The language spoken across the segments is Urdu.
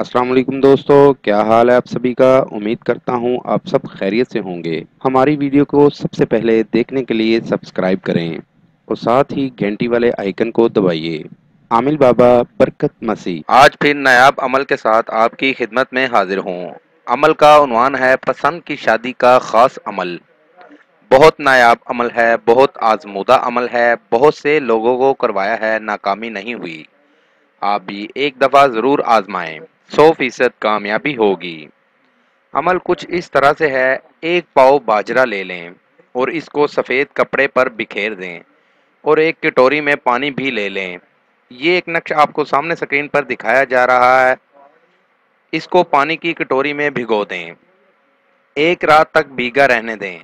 السلام علیکم دوستو، کیا حال ہے آپ سبھی کا؟ امید کرتا ہوں آپ سب خیریت سے ہوں گے۔ ہماری ویڈیو کو سب سے پہلے دیکھنے کے لیے سبسکرائب کریں اور ساتھ ہی گھنٹی والے آئیکن کو دبائیے۔ عامل بابا برکت مسیح آج پھر نایاب عمل کے ساتھ آپ کی خدمت میں حاضر ہوں۔ عمل کا عنوان ہے پسند کی شادی کا خاص عمل۔ بہت نایاب عمل ہے، بہت آزمودہ عمل ہے، بہت سے لوگوں کو کروایا ہے، ناکامی نہیں ہوئی۔ آپ بھی ایک دفعہ ضرور آزمائیں، 100% کامیابی ہوگی۔ عمل کچھ اس طرح سے ہے، ایک پاؤ باجرہ لے لیں اور اس کو سفید کپڑے پر بکھیر دیں اور ایک کٹوری میں پانی بھی لے لیں۔ یہ ایک نقش آپ کو سامنے سکرین پر دکھایا جا رہا ہے۔ اس کو پانی کی کٹوری میں بھگو دیں، ایک رات تک بھیگا رہنے دیں۔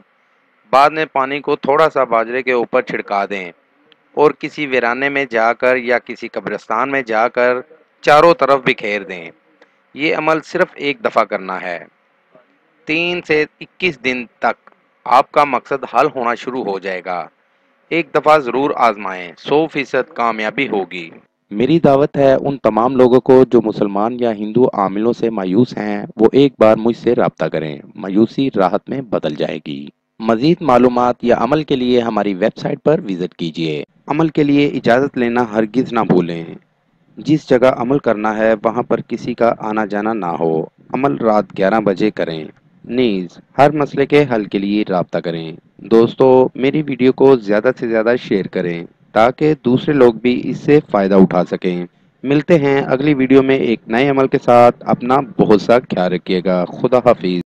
بعد میں پانی کو تھوڑا سا باجرے کے اوپر چھڑکا دیں اور کسی ویرانے میں جا کر یا کسی قبرستان میں جا کر چاروں طرف بکھیر دیں۔ یہ عمل صرف ایک دفعہ کرنا ہے۔ 3 سے 21 دن تک آپ کا مقصد حل ہونا شروع ہو جائے گا۔ ایک دفعہ ضرور آزمائیں، 100% کامیابی ہوگی۔ میری دعوت ہے ان تمام لوگوں کو جو مسلمان یا ہندو عاملوں سے مایوس ہیں، وہ ایک بار مجھ سے رابطہ کریں، مایوسی راحت میں بدل جائے گی۔ مزید معلومات یا عمل کے لیے ہماری ویب سائٹ پر وزٹ کیجیے۔ عمل کے لیے اجازت لینا ہرگز نہ بھولیں۔ جس جگہ عمل کرنا ہے وہاں پر کسی کا آنا جانا نہ ہو۔ عمل رات 11 بجے کریں۔ نیز ہر مسئلے کے حل کے لیے رابطہ کریں۔ دوستو، میری ویڈیو کو زیادہ سے زیادہ شیئر کریں تاکہ دوسرے لوگ بھی اس سے فائدہ اٹھا سکیں۔ ملتے ہیں اگلی ویڈیو میں ایک نئے عمل کے ساتھ۔ اپنا بہت سا خیال رکھیے گا۔ خدا حافظ۔